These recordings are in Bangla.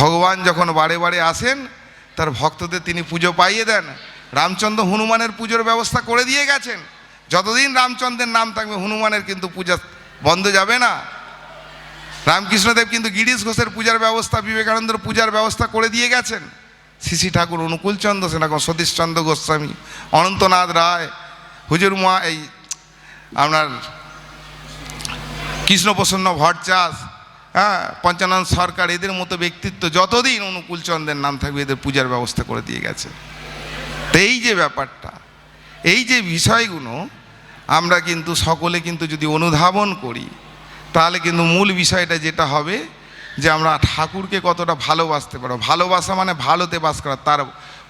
ভগবান যখন বারে বারে আসেন তার ভক্তদের তিনি পুজো পাইয়ে দেন। রামচন্দ্র হনুমানের পুজোর ব্যবস্থা করে দিয়ে গেছেন। যতদিন রামচন্দ্রের নাম থাকবে হনুমানের কিন্তু পূজা বন্ধ যাবে না। রামকৃষ্ণদেব কিন্তু গিরিশ ঘোষের পূজার ব্যবস্থা, বিবেকানন্দের পূজার ব্যবস্থা করে দিয়ে গেছেন। শ্রী ঠাকুর অনুকূলচন্দ্র সেন, সতীশচন্দ্র গোস্বামী, অনন্তনাথ রায়, হুজুর মা এই আপনার কৃষ্ণপ্রসন্ন ভট্টাচার্য, পঞ্চানন সরকার, এদের মতো ব্যক্তিত্ব যতদিন অনুকূলচন্দ্রের নাম থাকবে এদের পূজার ব্যবস্থা করে দিয়ে গেছে। তো এই যে ব্যাপারটা, এই যে বিষয়গুলো আমরা কিন্তু সকলে কিন্তু যদি অনুধাবন করি তাহলে কিন্তু মূল বিষয়টা যেটা হবে যে আমরা ঠাকুরকে কতটা ভালোবাসতে পারো। ভালোবাসা মানে ভালোতে বাস করা, তার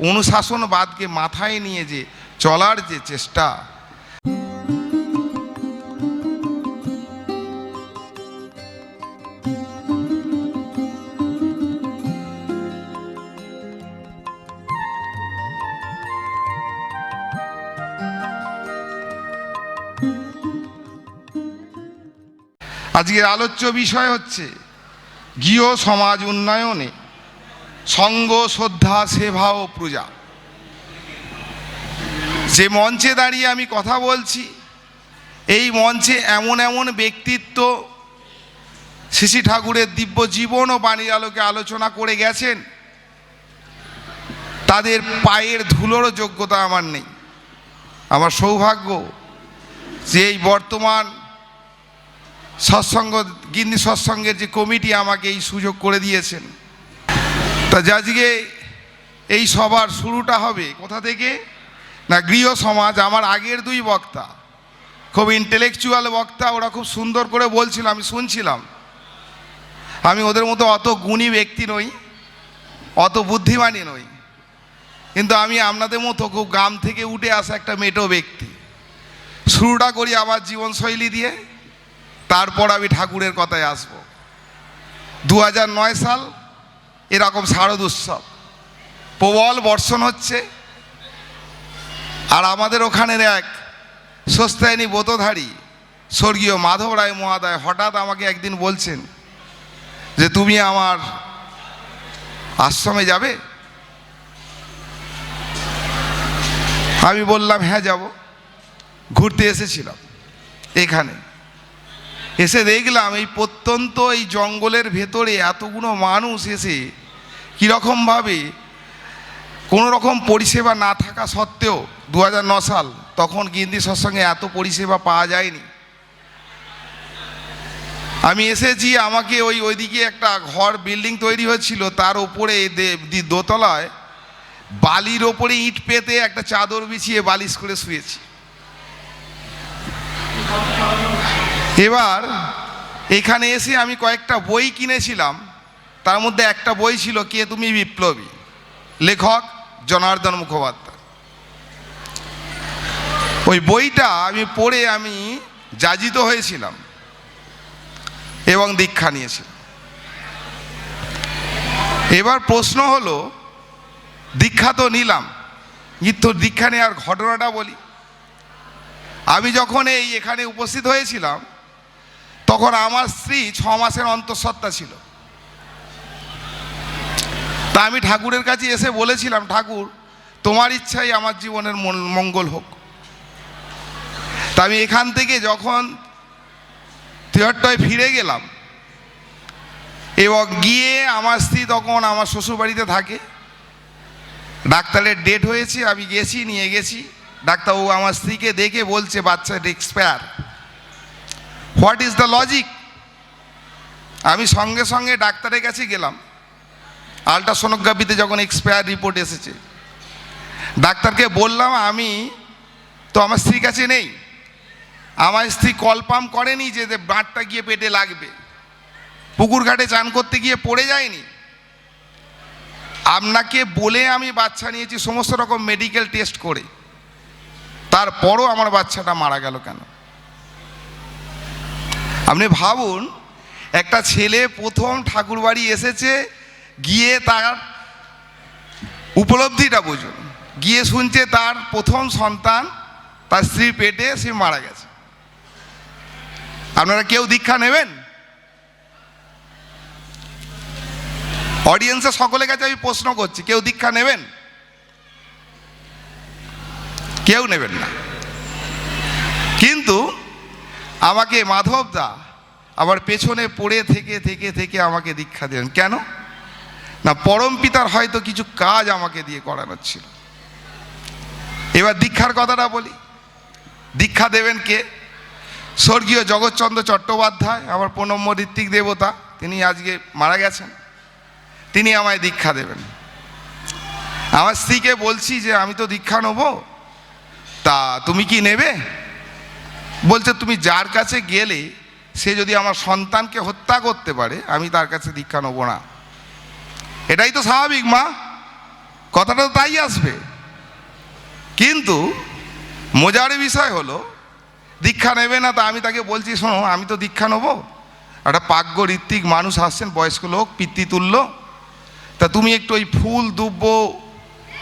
অনুশাসনবাদকে মাথায় নিয়ে যে চলার যে চেষ্টা। আজকের আলোচ্য বিষয় হচ্ছে গৃহ সমাজ উন্নয়নে সঙ্গ, শ্রদ্ধা, সেবা ও পূজা। যে মঞ্চে দাঁড়িয়ে আমি কথা বলছি, এই মঞ্চে এমন এমন ব্যক্তিত্ব শ্রী ঠাকুরের দিব্য জীবন ও বাণীর আলোকে আলোচনা করে গেছেন, তাদের পায়ের ধুলোরও যোগ্যতা আমার নেই। আমার সৌভাগ্য যে এই বর্তমান সৎসঙ্গ, গিন্নি সৎসঙ্গের যে কমিটি আমাকে এই সুযোগ করে দিয়েছেন। তা আজকে এই সবার শুরুটা হবে কোথা থেকে না, গৃহ সমাজ। আমার আগের দুই বক্তা খুব ইন্টেলেকচুয়াল বক্তা, ওরা খুব সুন্দর করে বলছিল, আমি শুনছিলাম। আমি ওদের মতো অত গুণী ব্যক্তি নই, অত বুদ্ধিমানই নই, কিন্তু আমি আপনাদের মতো খুব গ্রাম থেকে উঠে আসা একটা মেটো ব্যক্তি। শুরুটা করি আমার জীবনশৈলী দিয়ে, তারপর আমি ঠাকুরের কথায় আসব। 2009 সাল এরকম শারদ উৎসব, প্রবল বর্ষণ হচ্ছে, আর আমাদের ওখানের এক স্বস্তায়নী ব্রতধারী স্বর্গীয় মাধব রায় মহাদয় হঠাৎ আমাকে একদিন বলছেন যে তুমি আমার আশ্রমে যাবে। আমি বললাম হ্যাঁ যাব। ঘুরতে এসেছিলাম, এখানে এসে দেখলাম এই প্রত্যন্ত এই জঙ্গলের ভেতরে এতগুলো মানুষ এসে কীরকমভাবে কোনো রকম পরিষেবা না থাকা সত্ত্বেও, 2009 সাল, তখন গিন্নি সৎসঙ্গে এত পরিষেবা পাওয়া যায়নি। আমি এসেছি, আমাকে ওইদিকে একটা ঘর বিল্ডিং তৈরি হচ্ছিল, তার ওপরে দোতলায় বালির ওপরে ইট পেতে একটা চাদর বিছিয়ে বালিশ করে শুয়েছি। এবার এখানে এসে আমি কয়েকটা বই কিনেছিলাম, তার মধ্যে একটা বই ছিল কে তুমি বিপ্লবী, লেখক জনার্দন মুখোপাধ্যায়। ওই বইটা আমি পড়ে আমি যাজিত হয়েছিলাম এবং দীক্ষা নিয়েছিলাম। এবার প্রশ্ন হলো, দীক্ষা তো নিলাম, কিন্তু দীক্ষা নেওয়ার ঘটনাটা বলি। আমি যখন এখানে উপস্থিত হয়েছিলাম তখন আমার স্ত্রী 6 মাসের অন্তঃসত্ত্বা ছিল। তা আমি ঠাকুরের কাছে এসে বলেছিলাম, ঠাকুর তোমার ইচ্ছাই আমার জীবনের মঙ্গল হোক। তা আমি এখান থেকে যখন তিহট্টয় ফিরে গেলাম এবং গিয়ে আমার স্ত্রী তখন আমার শ্বশুরবাড়িতে থাকে, ডাক্তারের ডেট হয়েছে, আমি গেছি, নিয়ে গেছি। ডাক্তারবাবু আমার স্ত্রীকে দেখে বলছে বাচ্চা expire. What is the logic? আমি সঙ্গে সঙ্গে ডাক্তারের কাছে গেলাম। আলট্রাসোনোগ্রাফিতে যখন এক্সপায়ার রিপোর্ট এসেছে, ডাক্তারকে বললাম আমি তো আমার স্ত্রীর কাছে নেই, আমার স্ত্রী কলপাম করেনি যে বাঁটটা গিয়ে পেটে লাগবে, পুকুর ঘাটে চান করতে গিয়ে পড়ে যায়নি। আপনাকে বলে আমি বাচ্চা নিয়েছি সমস্ত রকম মেডিকেল টেস্ট করে, তারপরও আমার বাচ্চাটা মারা গেল কেন? আপনি ভাবুন, একটা ছেলে প্রথম ঠাকুর বাড়ি এসেছে, গিয়ে তার উপলব্ধিটা বুঝুন, গিয়ে শুনছে তার প্রথম সন্তান তার স্ত্রীর পেটে, সে মারা গেছে। আপনারা কেউ দীক্ষা নেবেন? অডিয়েন্সের সকলের কাছে আমি প্রশ্ন করছি, কেউ দীক্ষা নেবেন? কেউ নেবেন না। কিন্তু আমাকে মাধবদা আমার পেছনে পড়ে থেকে থেকে থেকে আমাকে দীক্ষা দিলেন। কেন না, পরম পিতার হয়তো কিছু কাজ আমাকে দিয়ে করানোর ছিল। এবার দীক্ষার কথাটা বলি। দীক্ষা দেবেন কে? স্বর্গীয় জগৎচন্দ্র চট্টোপাধ্যায়, আমার প্রণম্য ঋত্বিক দেবতা, তিনি আজকে মারা গেছেন। তিনি আমায় দীক্ষা দেবেন। আমার স্ত্রীকে বলছি যে আমি তো দীক্ষা নেব, তা তুমি কি নেবে? বলছে তুমি যার কাছে গেলে সে যদি আমার সন্তানকে হত্যা করতে পারে আমি তার কাছে দীক্ষা নেব না। এটাই তো স্বাভাবিক মা, কথাটা তো তাই আসবে। কিন্তু মজার বিষয় হলো দীক্ষা নেবে না, তা আমি তাকে বলছি শোনো আমি তো দীক্ষা নেবো, একটা পাগ্য ঋত্বিক মানুষ আসছেন, বয়স্ক লোক, পিতৃতুল্য, তা তুমি একটু ওই ফুল দুব্ব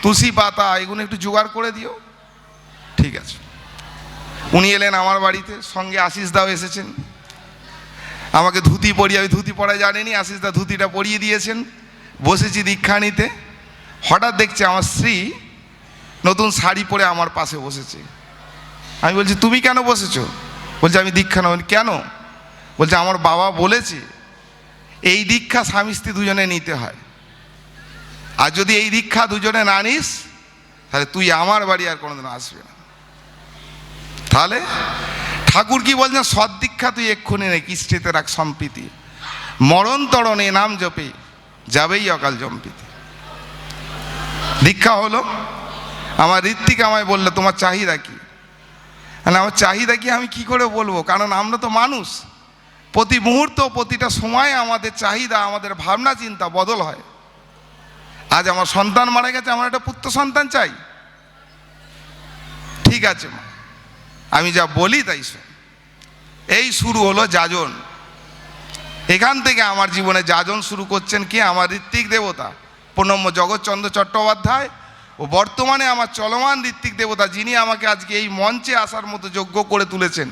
তুলসী পাতা এগুলো একটু জোগাড় করে দিও। ঠিক আছে। উনি এলেন আমার বাড়িতে, সঙ্গে আশিস দাও এসেছেন। আমাকে ধুতি পরিয়ে, আমি ধুতি পরা জানিনি, আশিস দা ধুতিটা পরিয়ে দিয়েছেন। বসেছি দীক্ষা নিতে, হঠাৎ দেখছি আমার স্ত্রী নতুন শাড়ি পরে আমার পাশে বসেছে। আমি বলছি তুমি কেন বসেছো? বলছে আমি দীক্ষা নেব। কেন? বলছে আমার বাবা বলেছে এই দীক্ষা স্বামী স্ত্রী দুজনে নিতে হয়, আর যদি এই দীক্ষা দুজনে না নিস তাহলে তুই আমার বাড়ি আর কোনোদিন আসবে না। তাহলে ঠাকুর কি বলছেন? সৎ দীক্ষা তুই এক্ষুনি নে, কৃষ্টিতে রাখ সম্প্রীতি, মরণ তরণে নাম জপে যাবেই অকাল জম্পিতি। দীক্ষা হলো। আমার ঋত্বিক আমায় বললো তোমার চাহিদা কি? আমার চাহিদা কি আমি কি করে বলবো, কারণ আমরা তো মানুষ, প্রতি মুহূর্ত প্রতিটা সময় আমাদের চাহিদা, আমাদের ভাবনা চিন্তা বদল হয়। আজ আমার সন্তান মারা গেছে, আমার একটা পুত্র সন্তান চাই। ঠিক আছে মা, আমি যা বলি তাই শোন। এই শুরু হলো যাজন। এখান থেকে আমার জীবনে যাজন শুরু করছেন কে? আমার ঋত্বিক দেবতা প্রণম্য জগৎচন্দ্র চট্টোপাধ্যায়, ও বর্তমানে আমার চলমান ঋত্বিক দেবতা, যিনি আমাকে আজকে এই মঞ্চে আসার মতো যোগ্য করে তুলেছেন,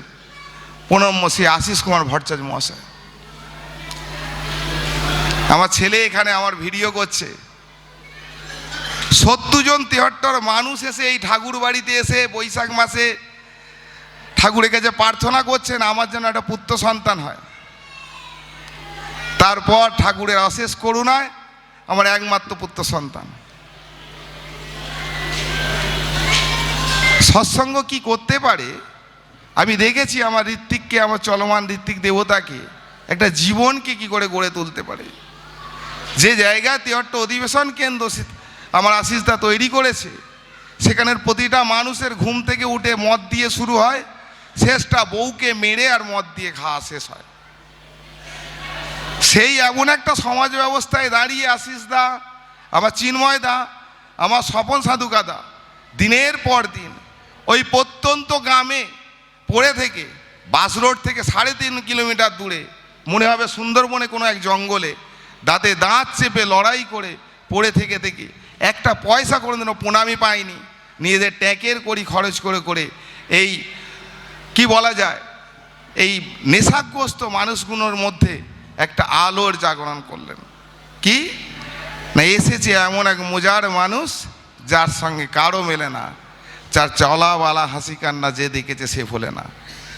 প্রণম্য শ্রী আশিস কুমার ভট্টাচার্য মহাশয়। আমার ছেলে এখানে আমার ভিডিও করছে। 70 জন 73 মানুষ এসে এই ঠাকুর বাড়িতে এসে বৈশাখ মাসে ঠাকুরের কাছে প্রার্থনা করছেন আমার যেন একটা পুত্র সন্তান হয়। তারপর ঠাকুরের অশেষ করুণায় আমার একমাত্র পুত্র সন্তান। সৎসঙ্গ কি করতে পারে আমি দেখেছি। আমার ঋত্বিককে, আমার চলমান ঋত্বিক দেবতাকে, একটা জীবনকে কি করে গড়ে তুলতে পারে। যে জায়গায় 73 অধিবেশন কেন্দ্র আমার আশিসদা তৈরি করেছে, সেখানের প্রতিটা মানুষের ঘুম থেকে উঠে মদ দিয়ে শুরু হয়, শেষটা বউকে মেরে আর মদ দিয়ে খাওয়া শেষ হয়। সেই এমন একটা সমাজ ব্যবস্থায় দাঁড়িয়ে আশিসদা, আমার চিন্ময়দা, আমার স্বপন সাধুকাদা দিনের পর দিন ওই প্রত্যন্ত গ্রামে পড়ে থেকে, বাস রোড থেকে 3.5 কিলোমিটার দূরে, মনে হবে সুন্দরবনে কোনো এক জঙ্গলে, দাঁতে দাঁত চেপে লড়াই করে পড়ে থেকে থেকে একটা পয়সা কোনোদিনও প্রণামী পায়নি, নিজেদের ট্যাকের করি খরচ করে করে এই কি বলা যায়, এই নেশাগ্রস্ত মানুষগুলোর মধ্যে একটা আলোর জাগরণ করলেন। কি না, এসেছে এমন এক মজার মানুষ যার সঙ্গে কারো মেলে না, যার চলাওয়ালা হাসি কান্না যে দেখেছে সে ভোলে না।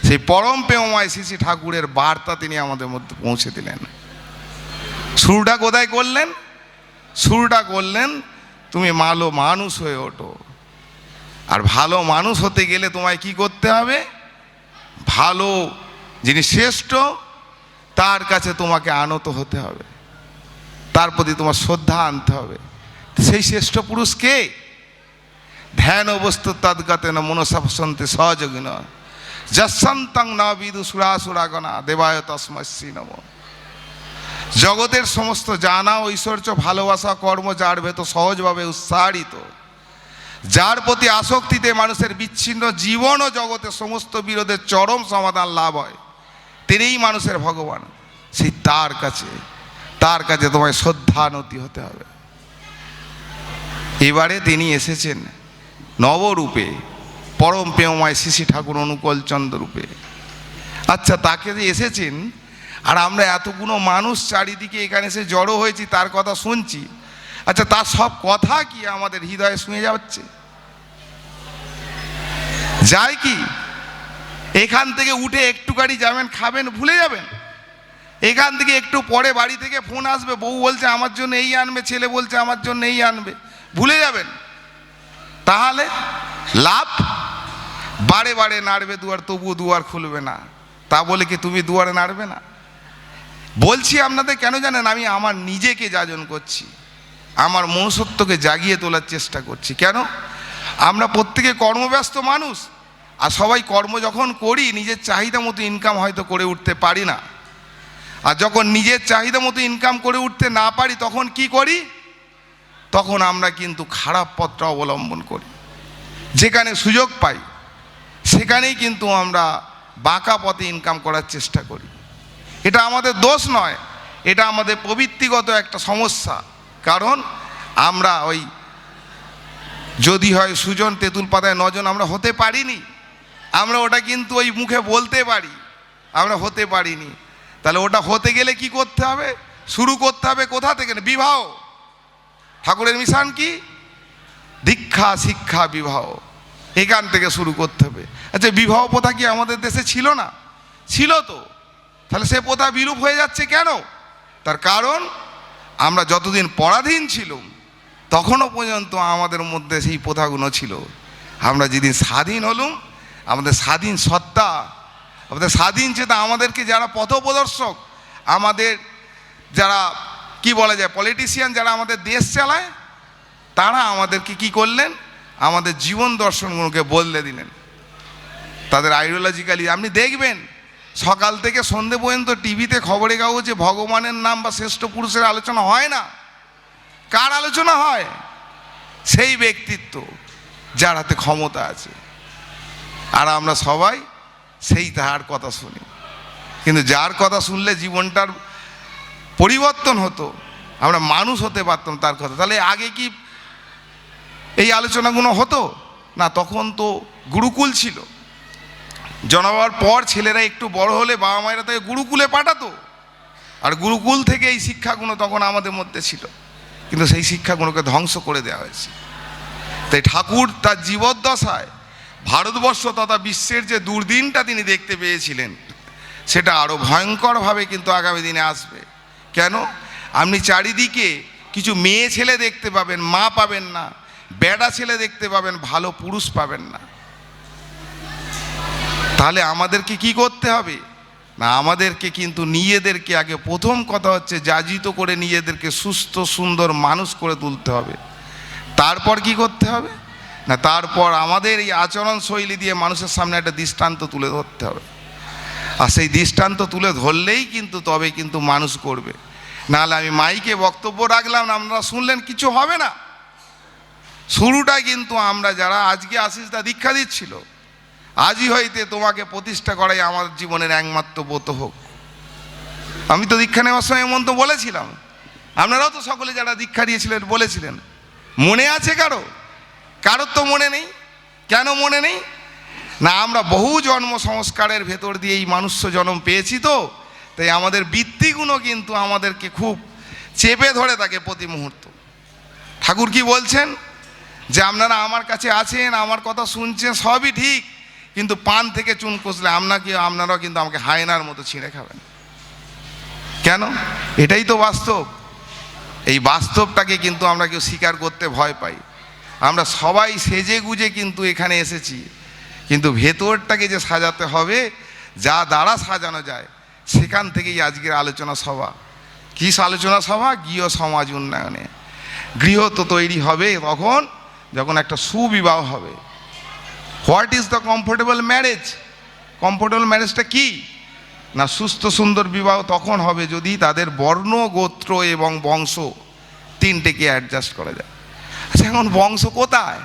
সেই পরম প্রেমময় শ্রী ঠাকুরের বার্তা তিনি আমাদের মধ্যে পৌঁছে দিলেন। শুরুটা কোথায় করলেন? শুরুটা করলেন তুমি ভালো মানুষ হয়ে ওঠো। আর ভালো মানুষ হতে গেলে তোমায় কি করতে হবে? ভালো যিনি শ্রেষ্ঠ তার কাছে তোমাকে আনত হতে হবে, তার প্রতি তোমার শ্রদ্ধা আনতে হবে। সেই শ্রেষ্ঠ পুরুষ কে? ধ্যান বস্তু তদ্গতেন মনসাপসন্তে সহযোগিন যশন্তাং ন বিদু সুরাসুরাগণা দেবায় তস্মৈ শ্রী নমঃ। জগতের সমস্ত জানা ঐশ্বর্য ভালোবাসা কর্ম যার ভেতর সহজভাবে উৎসাহিত, যার প্রতি আসক্তিতে মানুষের বিচ্ছিন্ন জীবন ও জগতের সমস্ত বিরোধের চরম সমাধান লাভ হয়, তিনিই মানুষের ভগবান। সেই তার কাছে তোমায় শ্রদ্ধানতি হতে হবে। এবারে তিনি এসেছেন নবরূপে, পরম প্রেমময় শ্রী ঠাকুর অনুকূল চন্দ্র রূপে। আচ্ছা, তাকে যে এসেছেন আর আমরা এতগুলো মানুষ চারিদিকে এখানে এসে জড়ো হয়েছি, তার কথা শুনছি। আচ্ছা, তার সব কথা কি আমাদের হৃদয়ে শুনে যাচ্ছে? যায় কি? এখান থেকে উঠে একটুখানি যাবেন, খাবেন, ভুলে যাবেন। এখান থেকে একটু পরে বাড়ি থেকে ফোন আসবে, বউ বলছে আমার জন্য এই আনবে, ছেলে বলছে আমার জন্য এই আনবে, ভুলে যাবেন। তাহলে লাভ? বারে বারে নাড়বে দুয়ার, তবুও দুয়ার খুলবে না। তা বলে কি তুমি দুয়ারে নাড়বে না? বলছি আপনাদের কেন জানেন? আমি আমার নিজেকে যাজন করছি, আমার মনুষ্যত্বকে জাগিয়ে তোলার চেষ্টা করছি। কেন? আমরা প্রত্যেকে কর্মব্যস্ত মানুষ, আর সবাই কর্ম যখন করি নিজের চাহিদা মতো ইনকাম হয়তো করে উঠতে পারি না। আর যখন নিজের চাহিদা মতো ইনকাম করে উঠতে না পারি, তখন কি করি? তখন আমরা কিন্তু খারাপ পথটা অবলম্বন করি। যেখানে সুযোগ পাই সেখানেই কিন্তু আমরা বাঁকা পথে ইনকাম করার চেষ্টা করি। এটা আমাদের দোষ নয়, এটা আমাদের প্রবৃত্তিগত একটা সমস্যা। কারণ আমরা ওই যদি হয় সুজন তেঁতুল পাতায় নজন, আমরা হতে পারিনি। আমরা ওটা কিন্তু ওই মুখে বলতে পারি, আমরা হতে পারিনি। তাহলে ওটা হতে গেলে কি করতে হবে? শুরু করতে হবে কোথা থেকে? বিবাহ। ঠাকুরের মিশন কি? দীক্ষা, শিক্ষা, বিবাহ। এখান থেকে শুরু করতে হবে। আচ্ছা, বিবাহ প্রথা কি আমাদের দেশে ছিল না? ছিল তো। তাহলে সে প্রথা বিলুপ হয়ে যাচ্ছে কেন? তার কারণ আমরা যতদিন পরাধীন ছিলাম তখনও পর্যন্ত আমাদের মধ্যে সেই প্রথাগুলো ছিল। আমরা যেদিন স্বাধীন হলুম, আমাদের স্বাধীন সত্তা, আমাদের স্বাধীন চেতা, আমাদেরকে যারা পথপ্রদর্শক, আমাদের যারা কি বলা যায় পলিটিশিয়ান, যারা আমাদের দেশ চালায়, তারা আমাদেরকে কি করলেন? আমাদের জীবন দর্শনগুলোকে বদলে দিলেন। তাদের আইডিওলজিক্যালি আপনি দেখবেন সকাল থেকে সন্ধে পর্যন্ত টিভিতে, খবরের কাগজে ভগবানের নাম বা শ্রেষ্ঠ পুরুষের আলোচনা হয় না। কার আলোচনা হয়? সেই ব্যক্তিত্ব যার হাতে ক্ষমতা আছে। আর আমরা সবাই সেই তাহার কথা শুনি। কিন্তু যার কথা শুনলে জীবনটার পরিবর্তন হতো, আমরা মানুষ হতে পারতাম তার কথা। তাহলে আগে কি এই আলোচনাগুলো হতো না? তখন তো গুরুকুল ছিল। জন্মাবার পর ছেলেরা একটু বড় হলে বাবা মায়েরা তাকে গুরুকুলে পাঠাতো, আর গুরুকুল থেকে এই শিক্ষাগুলো তখন আমাদের মধ্যে ছিল। কিন্তু সেই শিক্ষাগুলোকে ধ্বংস করে দেওয়া হয়েছে। তাই ঠাকুর তার জীবদ্দশায় ভারতবর্ষ তথা বিশ্বের যে দুর্দিনটা তিনি দেখতে পেয়েছিলেন, সেটা আরও ভয়ঙ্করভাবে কিন্তু আগামী দিনে আসবে। কেন? আপনি চারিদিকে কিছু মেয়ে ছেলে দেখতে পাবেন, মা পাবেন না। বেড়া ছেলে দেখতে পাবেন, ভালো পুরুষ পাবেন না। তাহলে আমাদেরকে কি করতে হবে? না, আমাদেরকে কিন্তু নিজেদেরকে আগে, প্রথম কথা হচ্ছে যাজিত করে নিজেদেরকে সুস্থ সুন্দর মানুষ করে তুলতে হবে। তারপর কি করতে হবে? না, তারপর আমাদের এই আচরণ শৈলী দিয়ে মানুষের সামনে একটা দৃষ্টান্ত তুলে ধরতে হবে। আর সেই দৃষ্টান্ত তুলে ধরলেই কিন্তু তবে কিন্তু মানুষ করবে। নাহলে আমি মাইকে বক্তব্য রাখলাম, আপনারা শুনলেন, কিছু হবে না। শুরুটা কিন্তু আমরা যারা আজকে আশিসদা দীক্ষা দিচ্ছিল, আজই হইতে তোমাকে প্রতিষ্ঠা করাই আমার জীবনের একমাত্র ব্রত হোক। আমি তো দীক্ষা নেওয়ার সময় এমন তো বলেছিলাম, আপনারাও তো সকলে যারা দীক্ষা নিয়েছিলেন বলেছিলেন। মনে আছে কারো? কারোর তো মনে নেই। কেন মনে নেই? না, আমরা বহু জন্ম সংস্কারের ভেতর দিয়ে এই মানুষ্য জন্ম পেয়েছি, তো তাই আমাদের বৃত্তিগুলো কিন্তু আমাদেরকে খুব চেপে ধরে থাকে প্রতি মুহূর্ত। ঠাকুর কি বলছেন? যে আপনারা আমার কাছে আছেন, আমার কথা শুনছেন, সবই ঠিক, কিন্তু পান থেকে চুন কষলে আপনারাও কিন্তু আমাকে হায়নার মতো ছিঁড়ে খাবেন। কেন? এটাই তো বাস্তব। এই বাস্তবটাকে কিন্তু আমরা কেউ স্বীকার করতে ভয় পাই। আমরা সবাই সেজে গুজে কিন্তু এখানে এসেছি, কিন্তু ভেতরটাকে যে সাজাতে হবে, যা দ্বারা সাজানো যায়, সেখান থেকেই আজকের আলোচনা সভা। কী আলোচনা সভা? গৃহ সমাজ উন্নয়নে। গৃহ তো তৈরি হবে তখন যখন একটা সুবিবাহ হবে। What is the comfortable marriage? Comfortable ম্যারেজটা কি? না, সুস্থ সুন্দর বিবাহ তখন হবে যদি তাদের বর্ণ, গোত্র এবং বংশ তিনটেকে অ্যাডজাস্ট করা যায়। আচ্ছা, এখন বংশ কোথায়?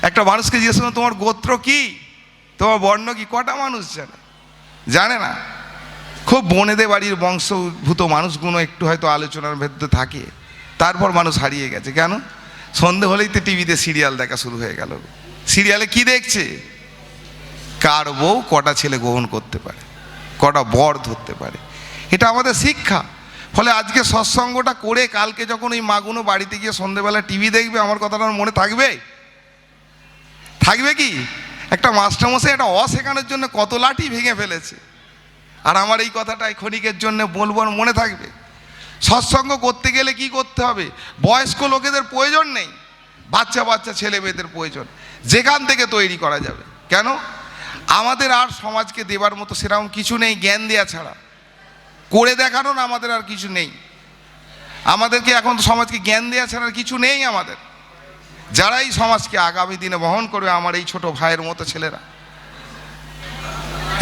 একটা মানুষকে জিজ্ঞেস করুন, তোমার গোত্র কি, তোমার বর্ণ কি? কটা মানুষ জানে? জানে না। খুব বনেদের বাড়ির বংশভূত মানুষগুলো একটু হয়তো আলোচনার ভেতরে থাকে, তারপর মানুষ হারিয়ে গেছে। কেন? সন্ধে হলেই তো টিভিতে সিরিয়াল দেখা শুরু হয়ে গেল। সিরিয়ালে কি দেখছে? কার বউ কটা ছেলে গ্রহণ করতে পারে, কটা বর ধরতে পারে, এটা আমাদের শিক্ষা। ফলে আজকে সৎসঙ্গটা করে কালকে যখন এই মাগুনো বাড়িতে গিয়ে সন্ধ্যেবেলা টিভি দেখবে, আমার কথাটা মনে থাকবে? থাকবে কি? একটা মাস্টারমশাই একটা শেখানোর জন্য কত লাঠি ভেঙে ফেলেছে, আর আমার এই কথাটাই ক্ষণিকের জন্য বলবো, মনে থাকবে? সৎসঙ্গ করতে গেলে কি করতে হবে? বয়স্ক লোকেদের প্রয়োজন নেই, বাচ্চা বাচ্চা ছেলে মেয়েদের প্রয়োজন, যেখান থেকে তৈরি করা যাবে। কেন? আমাদের আর সমাজকে দেবার মতো সেরকম কিছু নেই, জ্ঞান দেওয়া ছাড়া। করে দেখানোর আমাদের আর কিছু নেই। আমাদেরকে এখন সমাজকে জ্ঞান দেওয়া ছাড়া কিছু নেই আমাদের। যারা এই সমাজকে আগামী দিনে বহন করবে, আমার এই ছোট ভাইয়ের মতো ছেলেরা,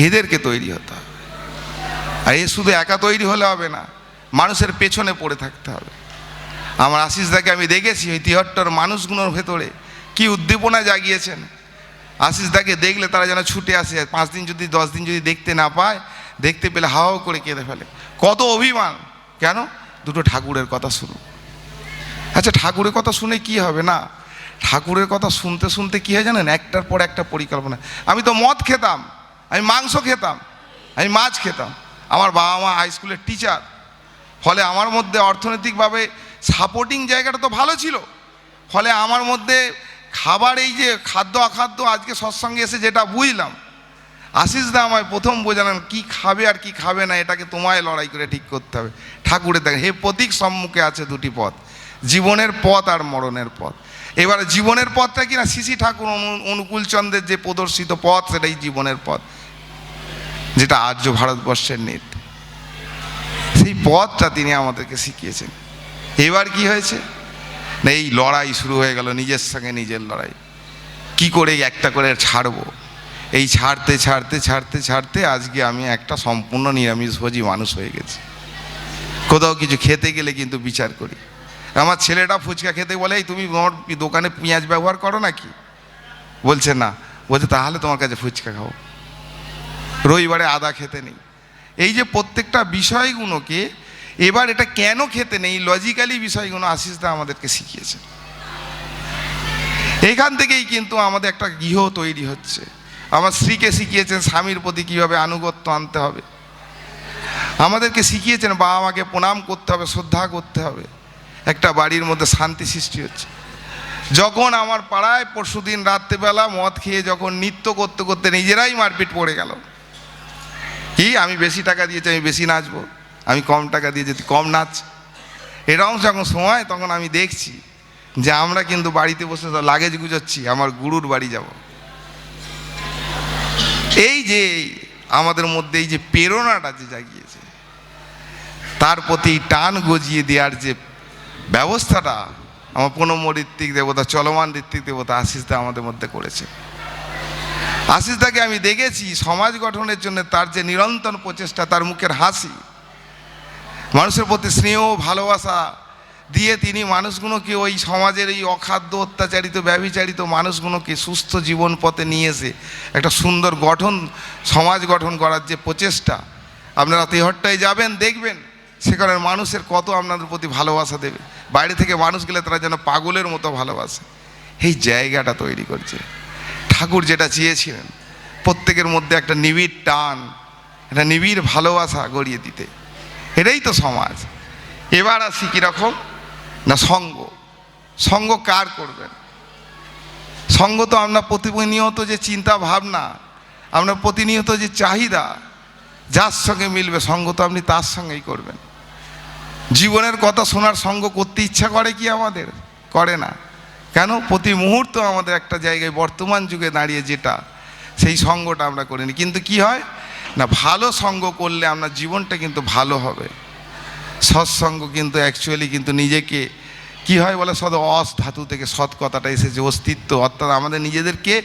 এদেরকে তৈরি হতে হবে। আর এ শুধু একা তৈরি হলে হবে না, মানুষের পেছনে পড়ে থাকতে হবে। আমার আশিসদাকে আমি দেখেছি ওই ৭৩ মানুষগুলোর ভেতরে কি উদ্দীপনা জাগিয়েছেন। আশিসদাকে দেখলে তারা যেন ছুটে আসে, 5 দিন যদি 10 দিন যদি দেখতে না পায়, দেখতে পেলে হাও করে কেঁদে ফেলে। কত অভিমান! কেন? দুটো ঠাকুরের কথা শুনো। আচ্ছা, ঠাকুরের কথা শুনে কি হবে? না, ঠাকুরের কথা শুনতে শুনতে কী হয় জানেন? একটার পর একটা পরিকল্পনা। আমি তো মদ খেতাম, আমি মাংস খেতাম, আমি মাছ খেতাম। আমার বাবা মা হাই স্কুলের টিচার, ফলে আমার মধ্যে অর্থনৈতিকভাবে সাপোর্টিং জায়গাটা তো ভালো ছিল। ফলে আমার মধ্যে খাবার, এই যে খাদ্য অখাদ্য, আজকে সৎসঙ্গে এসে যেটা বুঝলাম, আশিসদা আমায় প্রথম বোঝালেন কি খাবে আর কি খাবে না, এটাকে তোমায় লড়াই করে ঠিক করতে হবে। ঠাকুরের দেখে হে প্রতীক, সম্মুখে আছে দুটি পথ, জীবনের পথ আর মরণের পথ। এবারে জীবনের পথটা কি না, শ্রী ঠাকুর অনুকূলচন্দ্রের যে প্রদর্শিত পথ, সেটাই জীবনের পথ, যেটা আর্য ভারতবর্ষের নীতি। সেই পথটা তিনি আমাদেরকে শিখিয়েছেন। এবার কি হয়েছে না, এই লড়াই শুরু হয়ে গেল, নিজের সঙ্গে নিজের লড়াই। কি করে একটা করে ছাড়বো, এই ছাড়তে ছাড়তে ছাড়তে ছাড়তে আজকে আমি একটা সম্পূর্ণ নিরামিষভোজী মানুষ হয়ে গেছি। কোথাও কিছু খেতে গেলে কিন্তু বিচার করি। আমার ছেলেটা ফুচকা খেতে বলে, এই তুমি তোমার দোকানে পেঁয়াজ ব্যবহার করো নাকি? বলছে না। বলছে তাহলে তোমার কাছে ফুচকা খাও, রবিবারে আদা খেতে নেই। এই যে প্রত্যেকটা বিষয়গুলোকে, এবার এটা কেন খেতে নেই, লজিক্যালি বিষয়গুলো আশিসদা আমাদেরকে শিখিয়েছে। এখান থেকেই কিন্তু আমাদের একটা গৃহ তৈরি হচ্ছে। আমার স্ত্রীকে শিখিয়েছেন স্বামীর প্রতি কীভাবে আনুগত্য আনতে হবে, আমাদেরকে শিখিয়েছেন বাবা মাকে প্রণাম করতে হবে, শ্রদ্ধা করতে হবে। একটা বাড়ির মধ্যে শান্তি সৃষ্টি হচ্ছে। যখন আমার পাড়ায় পরশুদিন রাত্রেবেলা মদ খেয়ে যখন নৃত্য করতে করতে নিজেরাই মারপিট পড়ে গেল, কি আমি বেশি টাকা দিয়েছি আমি বেশি নাচবো, আমি কম টাকা দিয়ে যদি কম নাচ, এরকম যখন সময়, তখন আমি দেখছি যে আমরা কিন্তু বাড়িতে বসে লাগেজ গুজোচ্ছি, আমার গুরুর বাড়ি যাব। এই যে আমাদের মধ্যে এই যে প্রেরণাটা যে জাগিয়েছে, তার প্রতি টান গজিয়ে দেওয়ার যে ব্যবস্থাটা আমার প্রণম্য ঋত্বিক দেবতা, চলমান ঋত্বিক দেবতা আশিসদা আমাদের মধ্যে করেছে। আশিসদাকে আমি দেখেছি সমাজ গঠনের জন্য তার যে নিরন্তর প্রচেষ্টা, তার মুখের হাসি, মানুষের প্রতি স্নেহ ভালোবাসা দিয়ে তিনি মানুষগুলোকে ওই সমাজের এই অখাদ্য অত্যাচারিত ব্যভিচারিত মানুষগুলোকে সুস্থ জীবন পথে নিয়ে এসে একটা সুন্দর গঠন, সমাজ গঠন করার যে প্রচেষ্টা। আপনারা তেহট্টায় যাবেন, দেখবেন সেখানের মানুষের কত আপনাদের প্রতি ভালোবাসা দেবে। বাইরে থেকে মানুষ গেলে তারা যেন পাগলের মতো ভালোবাসে। এই জায়গাটা তৈরি করছে ঠাকুর, যেটা চেয়েছিলেন প্রত্যেকের মধ্যে একটা নিবিড় টান, একটা নিবিড় ভালোবাসা গড়িয়ে দিতে। এটাই তো সমাজ। এবার আসি কীরকম না, সঙ্গ। সঙ্গ কার করবেন? সঙ্গ তো আমরা প্রতিনিয়ত যে চিন্তা ভাবনা, আপনার প্রতিনিয়ত যে চাহিদা, যার সঙ্গে মিলবে সঙ্গ তো আপনি তার সঙ্গেই করবেন। জীবনের কথা শোনার সঙ্গ করতে ইচ্ছা করে কি আমাদের? করে না। কেন? প্রতি মুহূর্ত আমাদের একটা জায়গায় বর্তমান যুগে দাঁড়িয়ে যেটা, সেই সঙ্গটা আমরা করিনি। কিন্তু কি হয় না, ভালো সঙ্গ করলে আপনার জীবনটা কিন্তু ভালো হবে। সৎসঙ্গ কিন্তু অ্যাকচুয়ালি কিন্তু নিজেকে কি হয় বলে, সদ অস ধাতু থেকে সৎ কথাটা এসেছে, অস্তিত্ব, অর্থাৎ আমাদের নিজেদেরকে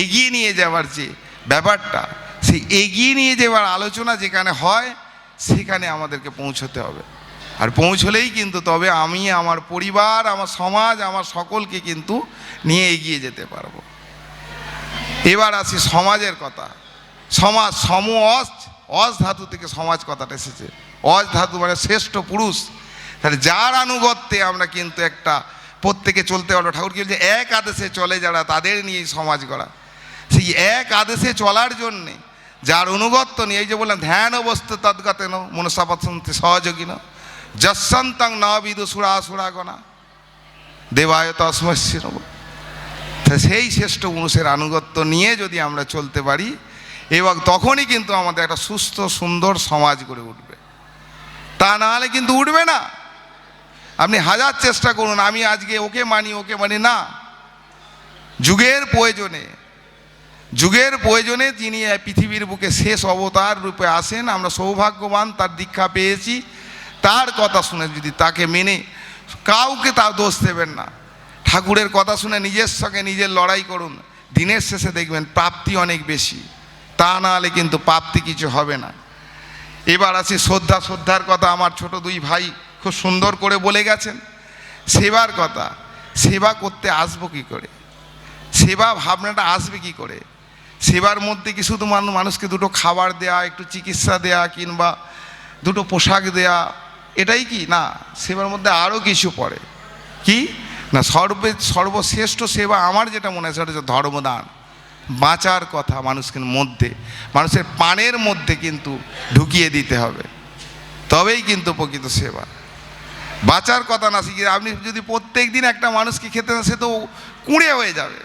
এগিয়ে নিয়ে যাওয়ার যে ব্যাপারটা, সেই এগিয়ে নিয়ে যাওয়ার আলোচনা যেখানে হয় সেখানে আমাদেরকে পৌঁছতে হবে। আর পৌঁছলেই কিন্তু তবে আমি, আমার পরিবার, আমার সমাজ, আমার সকলকে কিন্তু নিয়ে এগিয়ে যেতে পারবো। এবার আসি সমাজের কথা। সমাজ, সম অস, অস ধাতু থেকে সমাজ কথাটা এসেছে। অস ধাতু মানে শ্রেষ্ঠ পুরুষ। তাহলে যার আনুগত্যে আমরা কিন্তু একটা প্রত্যেকে চলতে পারবো। ঠাকুর কি বলছে, এক আদেশে চলে যারা তাদের নিয়েই সমাজ গড়া। সেই এক আদেশে চলার জন্যে যার অনুগত্য নেই, এই যে বললাম ধ্যান বস্তু তদ্গতেন মনসাপথন্তে সহযোগিন যশন্তং ন বিদু সুরাসুরাগণা দেবায় তস্মস্য নমঃ। সেই শ্রেষ্ঠ পুরুষের আনুগত্য নিয়ে যদি আমরা চলতে পারি এবং তখনই কিন্তু আমাদের একটা সুস্থ সুন্দর সমাজ গড়ে উঠবে। তা না হলে কিন্তু উঠবে না। আপনি হাজার চেষ্টা করুন আমি আজকে ওকে মানি না। যুগের প্রয়োজনে যিনি পৃথিবীর বুকে শেষ অবতার রূপে আসেন, আমরা সৌভাগ্যবান তার দীক্ষা পেয়েছি। তার কথা শুনে যদি তাকে মেনে, কাউকে তা দোষ দেবেন না, ঠাকুরের কথা শুনে নিজের সঙ্গে নিজের লড়াই করুন, দিনের শেষে দেখবেন প্রাপ্তি অনেক বেশি। তা না হলে কিন্তু প্রাপ্তি কিছু হবে না। এবার আসি শ্রদ্ধার কথা। আমার ছোট দুই ভাই খুব সুন্দর করে বলে গেছেন সেবার কথা। সেবা করতে আসবো কি করে? সেবা ভাবনাটা আসবে কি করে? সেবার মধ্যে কি শুধু মানুষকে দুটো খাবার দেয়া, একটু চিকিৎসা দেয়া, কিংবা দুটো পোশাক দেয়া, এটাই কি না? সেবার মধ্যে আরও কিছু পড়ে। কি না, সর্বশ্রেষ্ঠ সেবা আমার যেটা মনে হয় সেটা হচ্ছে ধর্মদান। বাঁচার কথা মানুষের মধ্যে, মানুষের প্রাণের মধ্যে কিন্তু ঢুকিয়ে দিতে হবে, তবেই কিন্তু প্রকৃত সেবা। বাঁচার কথা না শিখে আপনি যদি প্রত্যেক দিন একটা মানুষকে খেতে দেন, সে তো কুঁড়ে হয়ে যাবে।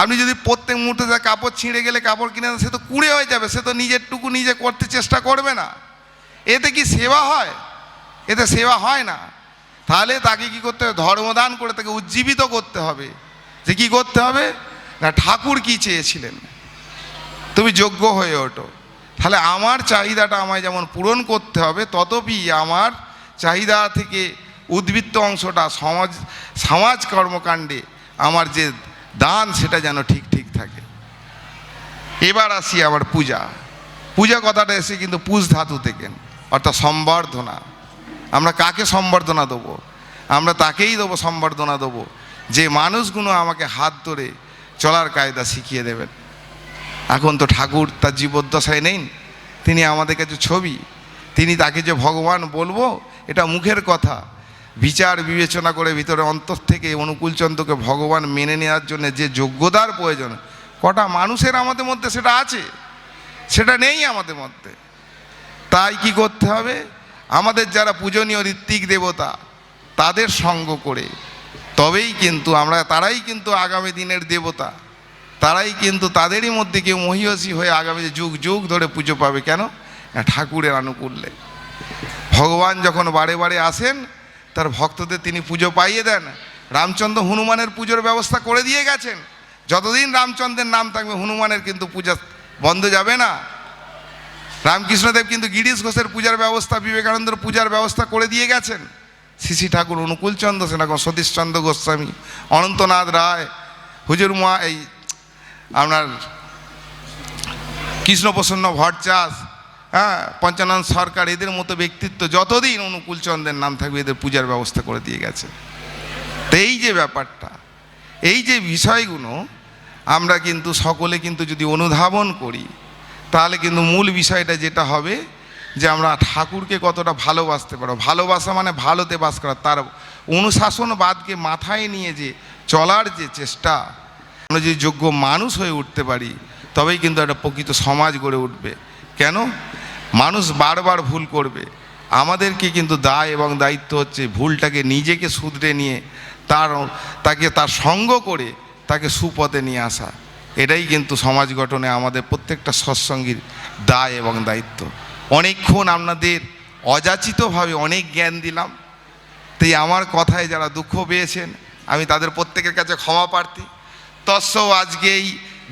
আপনি যদি প্রত্যেক মুহূর্তে কাপড় ছিঁড়ে গেলে কাপড় কিনে দেন, সে তো কুঁড়ে হয়ে যাবে, সে তো নিজেরটুকু নিজে করতে চেষ্টা করবে না। এতে কি সেবা হয়? এতে সেবা হয় না। তাহলে তাকে কি করতে হবে? ধর্মদান করে তাকে উজ্জীবিত করতে হবে। যে কি করতে হবে না, ঠাকুর কি চেয়েছিলেন, তুমি যোগ্য হয়ে ওঠো। তাহলে আমার চাহিদাটা আমায় যেমন পূরণ করতে হবে, ততপি আমার চাহিদা থেকে উদ্বৃত্ত অংশটা সমাজ কর্মকাণ্ডে আমার যে দান, সেটা যেন ঠিক থাকে। এবার আসি আবার পূজা কথাটা এসে কিন্তু পুজ ধাতু থেকে, অর্থাৎ সম্বর্ধনা। আমরা কাকে সম্বর্ধনা দেবো? আমরা তাকেই দেবো সম্বর্ধনা দেবো যে মানুষগুলো আমাকে হাত ধরে চলার কায়দা শিখিয়ে দেবেন। এখন তো ঠাকুর তার জীবদ্দশায় নেই, তিনি আমাদের কাছে ছবি। তিনি তাকে যে ভগবান বলবো এটা মুখের কথা, বিচার বিবেচনা করে ভিতরে অন্তর থেকে অনুকূলচন্দ্রকে ভগবান মেনে নেওয়ার জন্য যে যোগ্যতার প্রয়োজন, কটা মানুষের আমাদের মধ্যে সেটা আছে? সেটা নেই আমাদের মধ্যে। তাই কি করতে হবে? আমাদের যারা পূজনীয় ঋত্বিক দেবতা তাদের সঙ্গ করে, তবেই কিন্তু তারাই কিন্তু আগামী দিনের দেবতা, তারাই কিন্তু তাদেরই মধ্যে কেউ মহিষী হয়ে আগামী যুগ যুগ ধরে পুজো পাবে। কেন? ঠাকুরের আনুকূল্যে। ভগবান যখন বারে বারে আসেন তার ভক্তদের তিনি পুজো পাইয়ে দেন। রামচন্দ্র হনুমানের পুজোর ব্যবস্থা করে দিয়ে গেছেন। যতদিন রামচন্দ্রের নাম থাকবে হনুমানের কিন্তু পূজা বন্ধ যাবে না। রামকৃষ্ণদেব কিন্তু গিরিশ ঘোষের পূজার ব্যবস্থা, বিবেকানন্দের পূজার ব্যবস্থা করে দিয়ে গেছেন। শ্রী ঠাকুর অনুকূলচন্দ্র সেন, সতীশচন্দ্র গোস্বামী, অনন্তনাথ রায়, হুজুর এই আপনার কৃষ্ণপ্রসন্ন ভট্টাচার্য, পঞ্চানন সরকার, এদের মতো ব্যক্তিত্ব যতদিন অনুকূলচন্দ্রের নাম থাকবে এদের পূজার ব্যবস্থা করে দিয়ে গেছে। তো এই যে ব্যাপারটা, এই যে বিষয়গুলো আমরা কিন্তু সকলে কিন্তু যদি অনুধাবন করি, তাহলে কিন্তু মূল বিষয়টা যেটা হবে যে আমরা ঠাকুরকে কতটা ভালোবাসতে পারো। ভালোবাসা মানে ভালোতে বাস করা, তার অনুশাসনবাদকে মাথায় নিয়ে যে চলার যে চেষ্টা, আমরা যদি যোগ্য মানুষ হয়ে উঠতে পারি, তবেই কিন্তু একটা প্রকৃত সমাজ গড়ে উঠবে। কেন? মানুষ বারবার ভুল করবে, আমাদেরকে কিন্তু দায় এবং দায়িত্ব হচ্ছে ভুলটাকে নিজেকে শুধরে নিয়ে তার সঙ্গ করে তাকে সুপথে নিয়ে আসা। এটাই কিন্তু সমাজ গঠনে আমাদের প্রত্যেকটা সৎসঙ্গীর দায় এবং দায়িত্ব। অনেকক্ষণ আপনাদের অযাচিতভাবে অনেক জ্ঞান দিলাম, তাই আমার কথায় যারা দুঃখ পেয়েছেন আমি তাদের প্রত্যেকের কাছে ক্ষমা প্রার্থী। তৎসব আজকে এই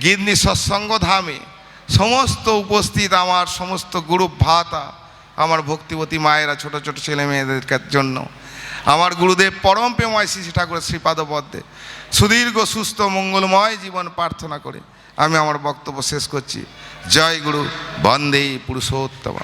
গিন্নি সৎসঙ্গ ধামে সমস্ত উপস্থিত আমার সমস্ত গুরু ভাতা, আমার ভক্তিবতী মায়েরা, ছোট ছোট ছেলে মেয়েদের জন্য আমার গুরুদেব পরম প্রেমময় শ্রী ঠাকুরের শ্রীপাদপদ্মে সুদীর্ঘ সুস্থ মঙ্গলময় জীবন প্রার্থনা করে আমি আমার বক্তব্য শেষ করছি। জয় গুরু, বন্দে পুরুষোত্তম।